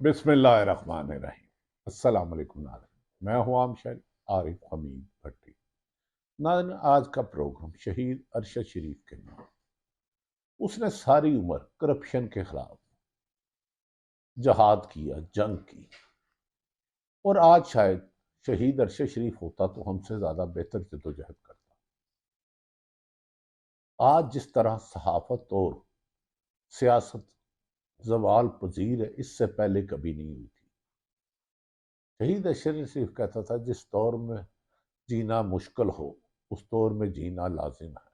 बिस्मिल्लाहिर्रहमानिर्रहीम। अस्सलाम वालेकुम नाज़रीन। मैं हूँ आम शरीफ आरिफ हमीद भट्टी। नाज़रीन, आज का प्रोग्राम शहीद अरशद शरीफ के नाम। उसने सारी उम्र करप्शन के खिलाफ जहाद किया, जंग की, और आज शायद शहीद अरशद शरीफ होता तो हमसे ज्यादा बेहतर जद्दोजहद करता। आज जिस तरह सहाफत और सियासत जवाल पजीर है, इससे पहले कभी नहीं हुई थी। शहीद अरशद शरीफ कहता था, जिस दौर में जीना मुश्किल हो उस दौर में जीना लाजिम है।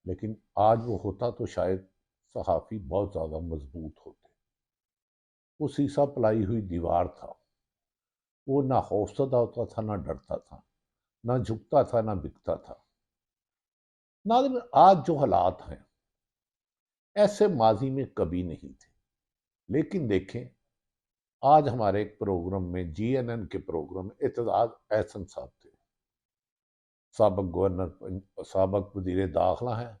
लेकिन आज वो होता तो शायद सहाफ़ी बहुत ज़्यादा मजबूत होते। वो शीशा पलाई हुई दीवार था। वो ना खौफजदा होता था, ना डरता था, ना झुकता था, ना बिकता था। नाज़रीन, आज जो हालात हैं ऐसे माजी में कभी नहीं थे। लेकिन देखें, आज हमारे एक प्रोग्राम में, जीएनएन के प्रोग्राम में, एतजाज एहसन साहब थे। साबक गवर्नर, साबक वजीर दाखिला हैं,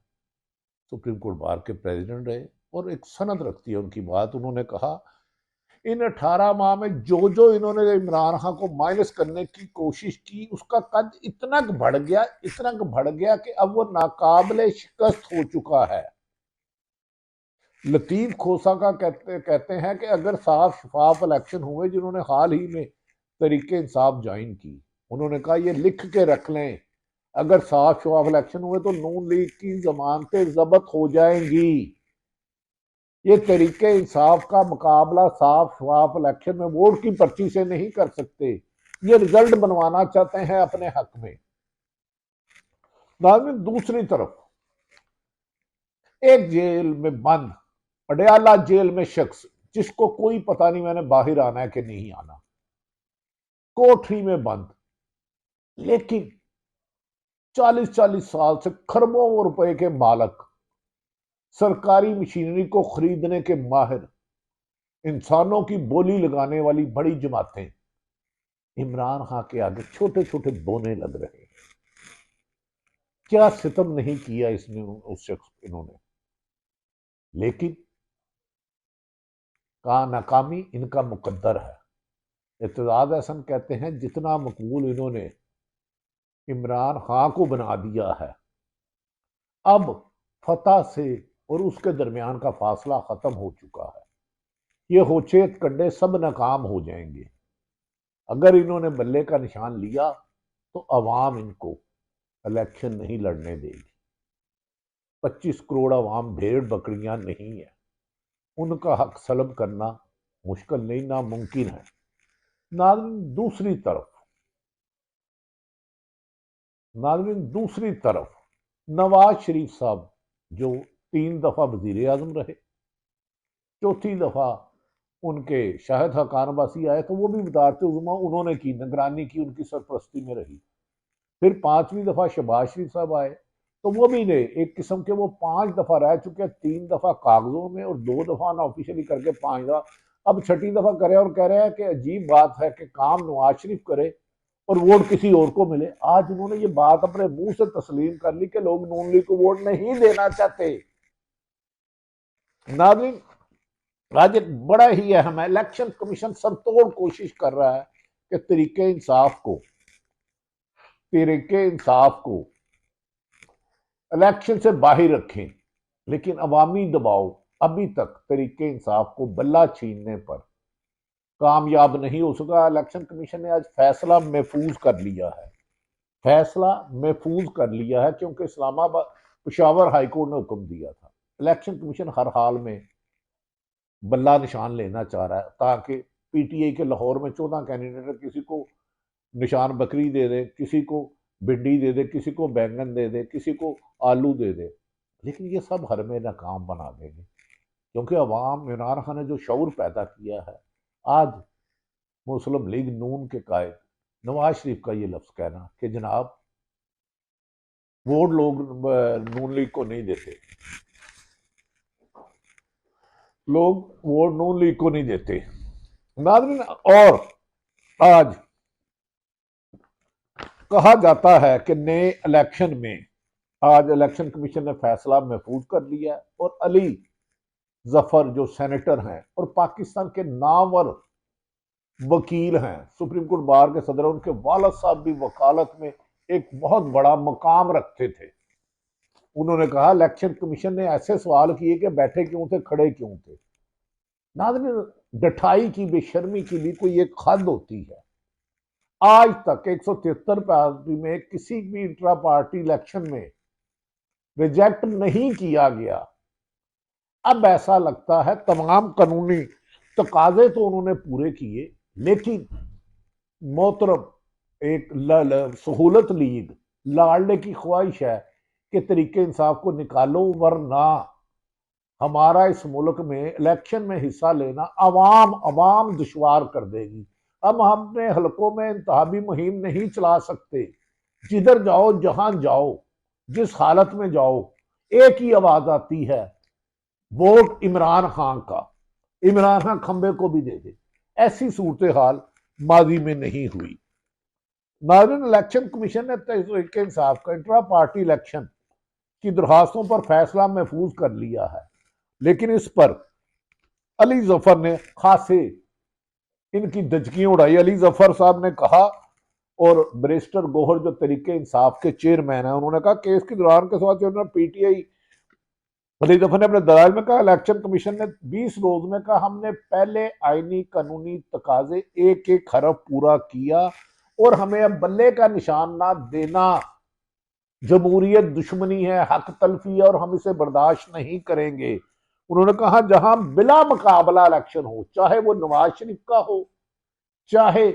सुप्रीम कोर्ट बार के प्रेसिडेंट रहे, और एक सनद रखती है उनकी बात। उन्होंने कहा, इन 18 माह में जो जो इन्होंने इमरान खान को माइनस करने की कोशिश की, उसका कद इतना बढ़ गया, इतना बढ़ गया कि अब वो नाकाबिले शिकस्त हो चुका है। लतीफ खोसा का कहते हैं कि अगर साफ शफाफ इलेक्शन हुए, जिन्होंने हाल ही में तरीके इंसाफ ज्वाइन की, उन्होंने कहा ये लिख के रख लें, अगर साफ शफाफ इलेक्शन हुए तो नून लीग की जमानतें जब्त हो जाएंगी। ये तरीके इंसाफ का मुकाबला साफ शफाफ इलेक्शन में वोट की पर्ची से नहीं कर सकते। ये रिजल्ट बनवाना चाहते हैं अपने हक में। नाज़रीन, दूसरी तरफ एक जेल में बंद, अडयाला जेल में शख्स जिसको कोई पता नहीं मैंने बाहर आना है कि नहीं आना, कोठरी में बंद, लेकिन 40-40 साल से खरबों रुपए के मालक, सरकारी मशीनरी को खरीदने के माहिर, इंसानों की बोली लगाने वाली बड़ी जमातें इमरान खान के आगे छोटे छोटे बोने लग रहे हैं। क्या सितम नहीं किया इसने, उस शख्स इन्होंने। लेकिन का नाकामी इनका मुकद्दर है। इत्तेजाज अहसन कहते हैं, जितना मकबूल इन्होंने इमरान खान को बना दिया है, अब फतह से और उसके दरमियान का फासला खत्म हो चुका है। ये होचेत कंडे सब नाकाम हो जाएंगे। अगर इन्होंने बल्ले का निशान लिया तो अवाम इनको इलेक्शन नहीं लड़ने देगी। 25 करोड़ अवाम भेड़ बकरियां नहीं है, उनका हक सलब करना मुश्किल नहीं, नामुमकिन है। नाज़रीन, दूसरी तरफ नवाज शरीफ साहब, जो 3 दफा वजीर आजम रहे, चौथी दफा उनके शाहिद हकान अब्बासी आए तो वो भी वजारत उज़्मा उन्होंने की, निगरानी की, उनकी सरपरस्ती में रही। फिर 5वीं दफा शहबाज शरीफ साहब आए तो वो भी ने एक किस्म के, वो 5 दफा रह चुके, 3 दफा कागजों में और 2 दफा ना ऑफिशियली करके 5 दफा, अब छठी दफा करे और कह रहे हैं कि अजीब बात है कि काम नवाज शरीफ करे और वोट किसी और को मिले। आज उन्होंने ये बात अपने मुंह से तस्लीम कर ली कि लोग नून लीग को वोट नहीं देना चाहते। नाज़रीन, आज एक बड़ा ही अहम है, इलेक्शन कमीशन सरतोड़ कोशिश कर रहा है कि तरीके इंसाफ को इलेक्शन से बाहर रखें। लेकिन अवामी दबाव अभी तक तरीके इंसाफ को बल्ला छीनने पर कामयाब नहीं हो सका। इलेक्शन कमीशन ने आज फैसला महफूज कर लिया है, क्योंकि इस्लामाबाद, पेशावर हाईकोर्ट ने हुक्म दिया था। इलेक्शन कमीशन हर हाल में बल्ला निशान लेना चाह रहा है, ताकि पीटीआई के लाहौर में 14 कैंडिडेट, किसी को निशान बकरी दे दे, किसी को भिंडी दे दे, किसी को बैंगन दे दे, किसी को आलू दे दे। लेकिन ये सब हर में नाकाम बना देंगे, क्योंकि अवाम, इमरान खान ने जो शऊर पैदा किया है। आज मुस्लिम लीग नून के कायद नवाज शरीफ का ये लफ्ज कहना कि जनाब वोट लोग नून लीग को नहीं देते, लोग वोट नून लीग को नहीं देते। नाज़रीन, और आज कहा जाता है कि नए इलेक्शन में आज इलेक्शन कमीशन ने फैसला महफूज कर लिया और अली जफर जो सेनेटर हैं और पाकिस्तान के नामवर वकील हैं, सुप्रीम कोर्ट बार के सदर, उनके वालिद साहब भी वकालत में एक बहुत बड़ा मकाम रखते थे। उन्होंने कहा इलेक्शन कमीशन ने ऐसे सवाल किए कि बैठे क्यों थे, खड़े क्यों थे। नाज़रीन, डठाई की, बेशर्मी की भी कोई एक हद होती है। आज तक 173 पार्टी में किसी भी इंट्रा पार्टी इलेक्शन में रिजेक्ट नहीं किया गया। अब ऐसा लगता है तमाम कानूनी तकाजे तो उन्होंने पूरे किए, लेकिन मोहतरम एक सहूलत लीग लाड़ने की ख्वाहिश है कि तरीके इंसाफ को निकालो, वरना हमारा इस मुल्क में इलेक्शन में हिस्सा लेना अवाम दुश्वार कर देगी। हम अपने हलकों में इंतहाबी मुहिम नहीं चला सकते। जिधर जाओ, जहां जाओ, जिस हालत में जाओ, एक ही आवाज आती है, वोट इमरान खान का। इमरान खान खंबे को भी दे दे। ऐसी सूरत हाल माजी में नहीं हुई। नाज़रीन, इलेक्शन कमीशन ने तहरीक इंसाफ का इंट्रा पार्टी इलेक्शन की दरखास्तों पर फैसला महफूज कर लिया है, लेकिन इस पर अली जफर ने खासे इनकी दचकियां उड़ाई। अली जफर साहब ने कहा, और बैरिस्टर गोहर जो तरीके इंसाफ के चेयरमैन है, उन्होंने कहा केस के दौरान के साथ पीटीआई अली जफर ने अपने दलाल में कहा इलेक्शन कमीशन ने 20 रोज में कहा हमने पहले आईनी कानूनी तकाजे एक एक हरफ पूरा किया और हमें अब बल्ले का निशान ना देना। जमहूरियत दुश्मनी है, हक तलफी है और हम इसे बर्दाश्त नहीं करेंगे। उन्होंने कहा जहां बिला मुकाबला इलेक्शन हो, चाहे वो नवाज शरीफ का हो, चाहे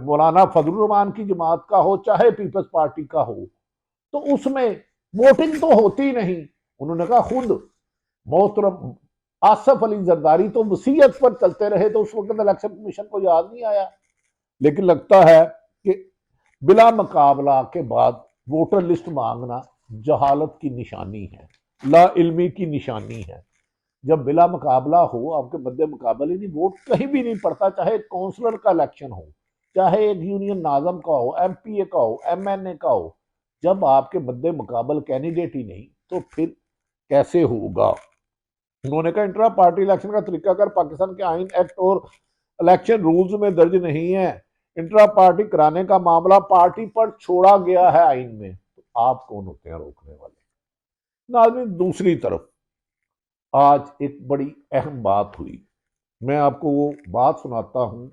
मौलाना फजलुर रहमान की जमात का हो, चाहे पीपल्स पार्टी का हो, तो उसमें वोटिंग तो होती नहीं। उन्होंने कहा खुद मोहतरम आसफ अली जरदारी तो वसीयत पर चलते रहे, तो उस वक्त इलेक्शन कमीशन को याद नहीं आया। लेकिन लगता है कि बिला मुकाबला के बाद वोटर लिस्ट मांगना जहालत की निशानी है, ला इल्मी की निशानी है। जब बिला मुकाबला हो, आपके मद्दे मुकाबले नहीं, वोट कहीं भी नहीं पड़ता, चाहे काउंसलर का इलेक्शन हो, चाहे एक यूनियन नाजम का हो, एमपीए का हो, एमएनए का हो, जब आपके मद्दे मुकाबल कैंडिडेट ही नहीं, तो फिर कैसे होगा। उन्होंने कहा इंट्रा पार्टी इलेक्शन का तरीकाकार पाकिस्तान के आइन एक्ट और इलेक्शन रूल्स में दर्ज नहीं है। इंट्रा पार्टी कराने का मामला पार्टी पर छोड़ा गया है आइन में, तो आप कौन होते हैं रोकने वाले। नाज़रीन, दूसरी तरफ आज एक बड़ी अहम बात हुई। मैं आपको वो बात सुनाता हूं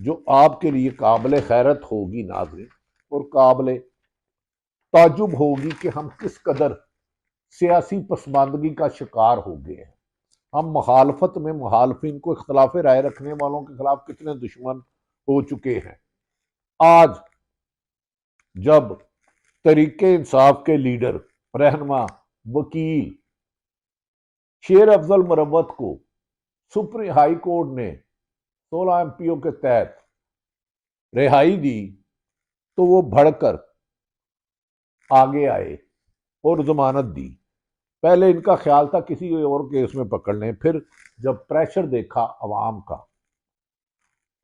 जो आपके लिए काबिल खैरत होगी नाज़रीन, और काबिल ताजुब होगी कि हम किस कदर सियासी पसमानदगी का शिकार हो गए हैं। हम मुखालफत में मुखालफिन को इख्तलाफ राय रखने वालों के खिलाफ कितने दुश्मन हो चुके हैं। आज जब तरीके इंसाफ के लीडर, रहनुमा, वकील शेर अफजल मुरव्वत को सुप्रीम हाई कोर्ट ने 16 एमपीओ के तहत रिहाई दी, तो वो भड़कर आगे आए और जमानत दी। पहले इनका ख्याल था किसी और केस में पकड़ लें, फिर जब प्रेशर देखा अवाम का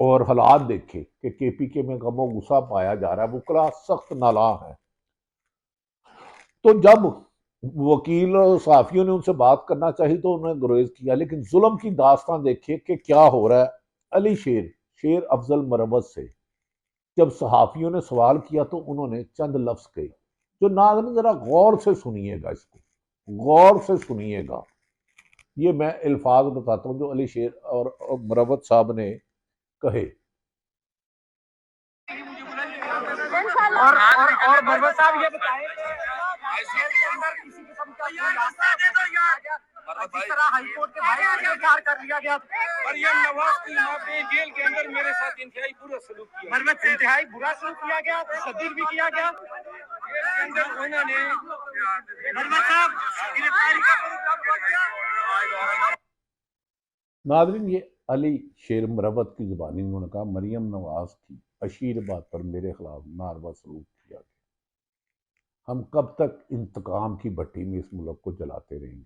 और हालात देखे कि केपीके में गमो गुस्सा पाया जा रहा है, वकला सख्त नाला है, तो जब वकील और सहाफियों ने उनसे बात करना चाहिए तो उन्होंने गुरेज किया। लेकिन जुल्म की दास्तान देखिए कि क्या हो रहा है। अली शेर अफजल मुरव्वत से जब सहाफियों ने सवाल किया तो उन्होंने चंद लफ्ज कहे, जो नाज़रीन जरा गौर से सुनिएगा, इसको गौर से सुनिएगा। ये मैं अल्फाज बताता हूं जो अली शेर और मुरव्वत साहब ने कहे। और मुरव्वत साहब ये बताएं जेल के अंदर किसी किस्म का जिस तरह हाईकोर्ट के भाई को गिरफ्तार कर लिया गया, मरियम नवाज की मां पे जेल के अंदर मेरे साथ इंतहाई बुरा सलूक किया, इंतहाई बुरा सलूक किया गया, तशद्दुद भी किया गया। जेल के अंदर उन्होंने मुरव्वत साहब गिरफ्तारी का नाज़रीन, ये अली शेर मुरव्वत की जुबानी उन्होंने कहा मरियम नवाज की अशीर बात पर मेरे खिलाफ नारवा सलूक किया गया। हम कब तक इंतकाम की भट्टी में इस मुल्क को जलाते रहेंगे,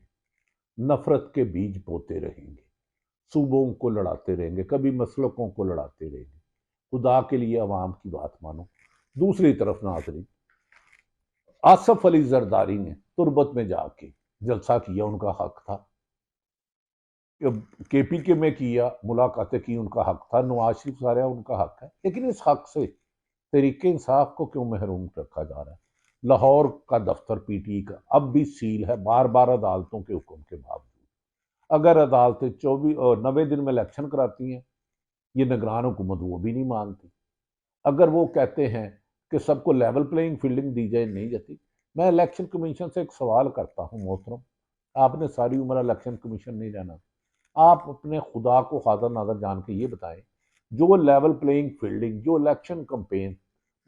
नफरत के बीज बोते रहेंगे, सूबों को लड़ाते रहेंगे, कभी मसलकों को लड़ाते रहेंगे। खुदा के लिए अवाम की बात मानो। दूसरी तरफ नाज़रीन, आसफ अली जरदारी ने तुरबत में जाके जलसा किया, उनका हक था। KPK में किया, मुलाकातें की, उनका हक था, नवाज शरीफ सारे उनका हक है, लेकिन इस हक से तरीके इंसाफ को क्यों महरूम रखा जा रहा है? लाहौर का दफ्तर PTE का अब भी सील है, बार बार अदालतों के हुक्म के बावजूद। अगर अदालतें 24 और 90 दिन में इलेक्शन कराती हैं, ये निगरान हुकूमत वो भी नहीं मानती। अगर वो कहते हैं कि सबको लेवल प्लेइंग फील्डिंग दी जाए, नहीं जाती। मैं इलेक्शन कमीशन से एक सवाल करता हूँ मोहतरम, आपने सारी उम्र इलेक्शन कमीशन नहीं रहना, आप अपने खुदा को हाजिर नाजर जान के ये बताएं, जो लेवल प्लेइंग फील्डिंग, जो इलेक्शन कंपेन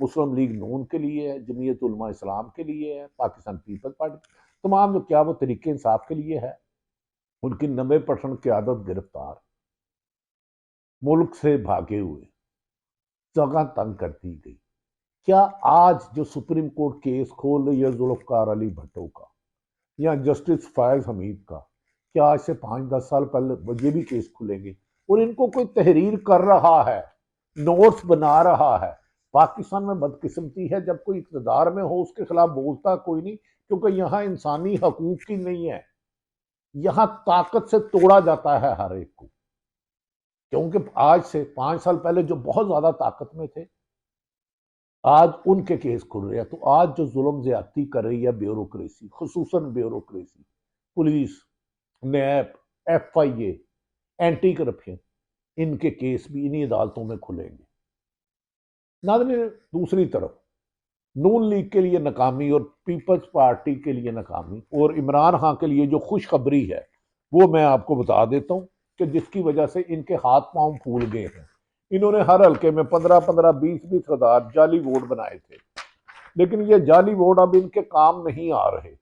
मुस्लिम लीग नून के लिए है, जमीयत उलमा इस्लाम के लिए है, पाकिस्तान पीपल्स पार्टी, तमाम जो, क्या वो तरीके इंसाफ के लिए है? उनकी 90% क्यादत गिरफ्तार, मुल्क से भागे हुए, जगह तंग कर दी गई। क्या आज जो सुप्रीम कोर्ट केस खोल रही है जुल्फकार अली भट्टो का या जस्टिस फैज हमीद का, क्या आज से 5-10 साल पहले ये भी केस खुलेंगे? और इनको कोई तहरीर कर रहा है, नोट्स बना रहा है। पाकिस्तान में बदकिस्मती है, जब कोई इक़्तिदार में हो उसके खिलाफ बोलता कोई नहीं, क्योंकि यहाँ इंसानी हकूक की नहीं है, यहाँ ताकत से तोड़ा जाता है हर एक को। क्योंकि आज से 5 साल पहले जो बहुत ज्यादा ताकत में थे, आज उनके केस खुल रहे हैं। तो आज जो जुल्म ज्यादती कर रही है ब्यूरोक्रेसी, खुसूसन ब्यूरोक्रेसी, पुलिस, नैब, FIA, एंटी करप्शन, इनके केस भी इन्हीं अदालतों में खुलेंगे। नाज़रीन, दूसरी तरफ नून लीग के लिए नाकामी और पीपल्स पार्टी के लिए नाकामी, और इमरान खान के लिए जो खुशखबरी है वो मैं आपको बता देता हूं कि जिसकी वजह से इनके हाथ पांव फूल गए हैं। इन्होंने हर हल्के में 15-15, 20-20 हजार जाली वोट बनाए थे, लेकिन ये जाली वोट अब इनके काम नहीं आ रहे,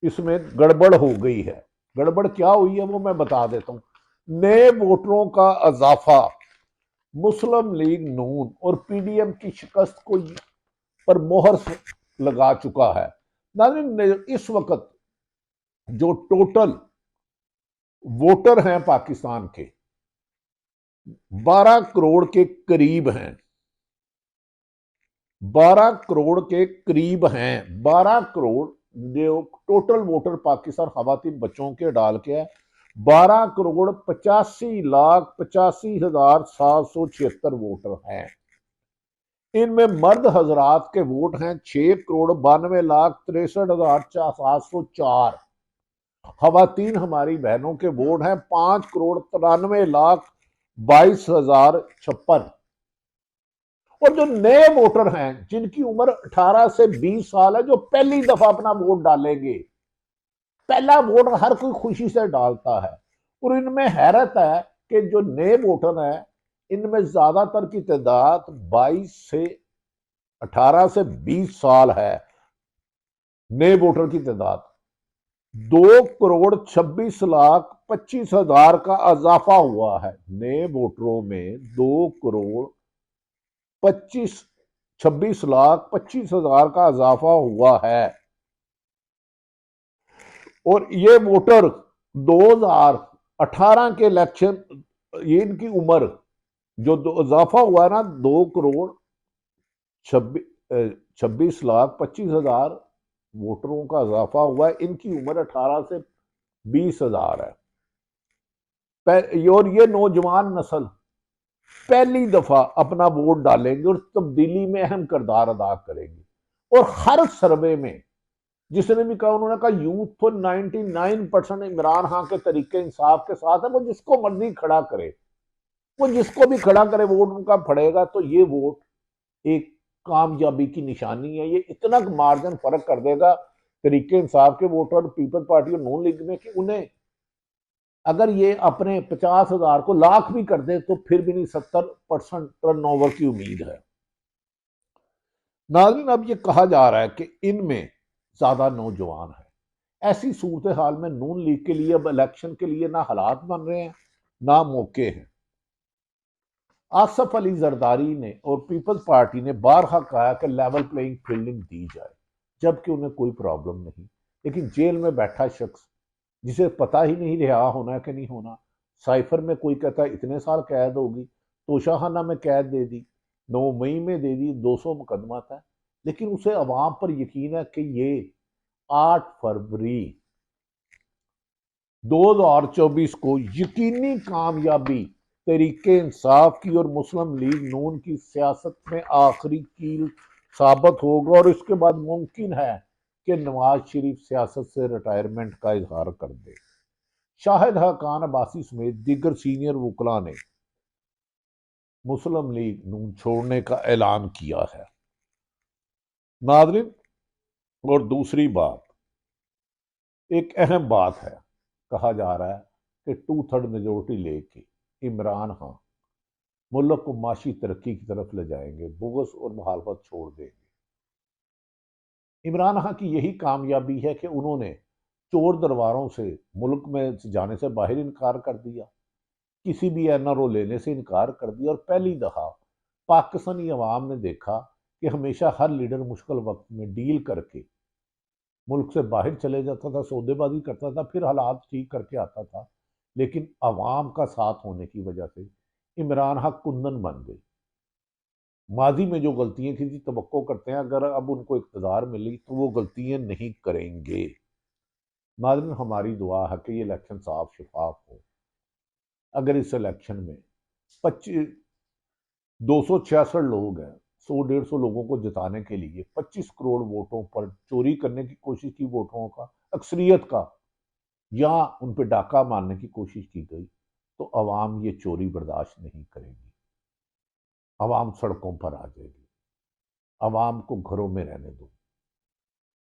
इसमें गड़बड़ हो गई है। गड़बड़ क्या हुई है वो मैं बता देता हूं। नए वोटरों का इजाफा मुस्लिम लीग नून और PDM की शिकस्त को पर मोहर लगा चुका है। नाज़रीन, इस वक्त जो टोटल वोटर हैं पाकिस्तान के 12 करोड़ के करीब हैं, 12 करोड़ के करीब हैं। 12 करोड़ जो टोटल वोटर पाकिस्तान खवातीन बच्चों के डाल के है, 12,85,85,776 वोटर हैं। इनमें मर्द हजरात के वोट हैं 6,92,63,704। खवातीन हमारी बहनों के वोट हैं 5,93,22,056। और जो नए वोटर हैं जिनकी उम्र 18 से 20 साल है, जो पहली दफा अपना वोट डालेंगे, पहला वोट हर कोई खुशी से डालता है। और इनमें हैरत है कि जो नए वोटर हैं, इनमें ज्यादातर की तादाद 18 से 20 साल है। नए वोटर की तादाद 2,26,25,000 का इजाफा हुआ है। नए वोटरों में 2,26,25,000 का इजाफा हुआ है। और ये वोटर 2018 के इलेक्शन, ये इनकी उम्र जो इजाफा हुआ है ना, 2,26,25,000 वोटरों का इजाफा हुआ है। इनकी उम्र 18 से 20,000 है। और ये नौजवान नस्ल पहली दफा अपना वोट डालेंगे और तब्दीली में अहम किरदार अदा करेंगे। और हर सर्वे में जिसने भी कहा, उन्होंने कहा यूथ तो 99% इमरान खान के तरीके इंसाफ के साथ है। वो जिसको मर्जी खड़ा करे, वो जिसको भी खड़ा करे वोट उनका पड़ेगा। तो ये वोट एक कामयाबी की निशानी है। ये इतना मार्जिन फर्क कर देगा तरीके इंसाफ के वोटर पीपल्स पार्टी और नून लीग में कि उन्हें अगर ये अपने 50,000 को लाख भी कर दे तो फिर भी नहीं, 70% टर्नओवर की उम्मीद है। नाज़रीन, अब ये कहा जा रहा है कि इनमें ज्यादा नौजवान है। ऐसी सूरत हाल में नून लीग के लिए अब इलेक्शन के लिए ना हालात बन रहे हैं ना मौके हैं। आसफ अली जरदारी ने और पीपल्स पार्टी ने बारहा कहा कि लेवल प्लेइंग फील्डिंग दी जाए, जबकि उन्हें कोई प्रॉब्लम नहीं। लेकिन जेल में बैठा शख्स जिसे पता ही नहीं रिहा होना है कि नहीं होना, साइफर में कोई कहता है इतने साल कैद होगी, तोशाखाना में कैद दे दी, 9 मई में दे दी, 200 मुकदमा था, लेकिन उसे अवाम पर यकीन है कि ये 8 फरवरी 2024 को यकीनी कामयाबी तरीके इंसाफ की और मुस्लिम लीग नून की सियासत में आखिरी कील साबित होगा और इसके बाद मुमकिन है कि नवाज शरीफ सियासत से रिटायरमेंट का इजहार कर दे। शाहिद हकान अब्बासी समेत दीगर सीनियर वकला ने मुस्लिम लीग नून छोड़ने का ऐलान किया है। नादरीन, और दूसरी बात, एक अहम बात है, कहा जा रहा है कि 2/3 मेजोरिटी लेके इमरान खान मुल्क को माशी तरक्की की तरफ ले जाएंगे, बुगस और मुखालफत छोड़ देंगे। इमरान खान की यही कामयाबी है कि उन्होंने चोर दरबारों से मुल्क में जाने से बाहर इनकार कर दिया, किसी भी एनआरओ लेने से इनकार कर दिया, और पहली दफा पाकिस्तानी अवाम ने देखा कि हमेशा हर लीडर मुश्किल वक्त में डील करके मुल्क से बाहर चले जाता था, सौदेबाजी करता था, फिर हालात ठीक करके आता था, लेकिन अवाम का साथ होने की वजह से इमरान खान कुंदन बन गए। माजी में जो गलतियां की थी तवक्को करते हैं अगर अब उनको इख्तियार मिली तो वो गलतियां नहीं करेंगे। नाज़रीन, हमारी दुआ है कि ये इलेक्शन साफ शफाफ हो। अगर इस इलेक्शन में 266 लोग हैं, 100-150 लोगों को जिताने के लिए 25 करोड़ वोटों पर चोरी करने की कोशिश की, वोटों का अक्सरियत का, या उन पर डाका मारने की कोशिश की गई, तो अवाम ये चोरी बर्दाश्त नहीं करेगी। अवाम सड़कों पर आ जाएगी। अवाम को घरों में रहने दो।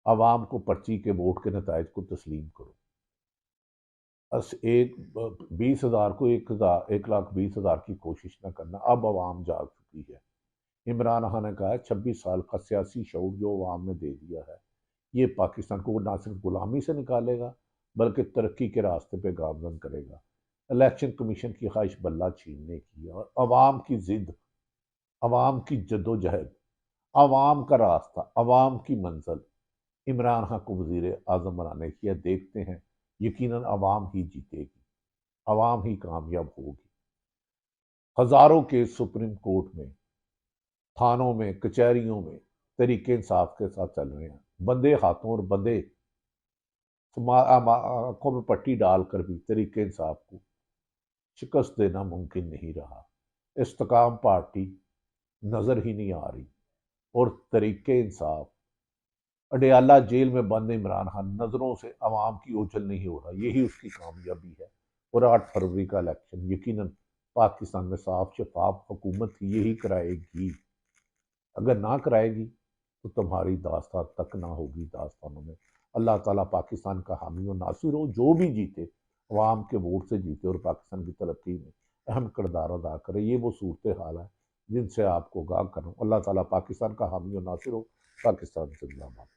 अवाम को पर्ची के वोट के नतायज को तस्लीम करो। बस 20,000 को 1,20,000 की कोशिश न करना। अब अवाम जाग चुकी है। इमरान खान ने कहा है 26 साल का सियासी शऊर जो अवाम ने दे दिया है, ये पाकिस्तान को ना सिर्फ गुलामी से निकालेगा बल्कि तरक्की के रास्ते पे गामजन करेगा। इलेक्शन कमीशन की ख्वाहिश बल्ला छीनने की और अवाम की जिद, अवाम की जद्दोजहद, अवाम का रास्ता, अवाम की मंजिल इमरान खान को वजीर आजम बनाने की है। देखते हैं, यकीनन अवाम ही जीतेगी, अवाम ही कामयाब होगी। हजारों केस सुप्रीम कोर्ट में, थानों में, कचहरियों में तरीके इंसाफ के साथ चल रहे हैं। बंदे हाथों और बंदे आंखों में पट्टी डालकर भी तरीके इंसाफ को शिकस्त देना मुमकिन नहीं रहा। इस्तेकाम पार्टी नजर ही नहीं आ रही और तरीके इंसाफ, अडयाला जेल में बंद इमरान खान नजरों से अवाम की ओझल नहीं हो रहा। यही उसकी कामयाबी है। और 8 फरवरी का इलेक्शन यकीनन पाकिस्तान में साफ शफाफ हुकूमत यही कराएगी। अगर ना कराएगी तो तुम्हारी दास्तान तक ना होगी दास्तानों में। अल्लाह ताला पाकिस्तान का हामी और नासिर हो, जो भी जीते अवाम के वोट से जीते और पाकिस्तान की तरक्की में अहम किरदार अदा करे। ये वो सूरत हाल है जिनसे आपको आगाह करूँ। अल्लाह ताला पाकिस्तान का हामी और नासिर हो। पाकिस्तान जिंदाबाद।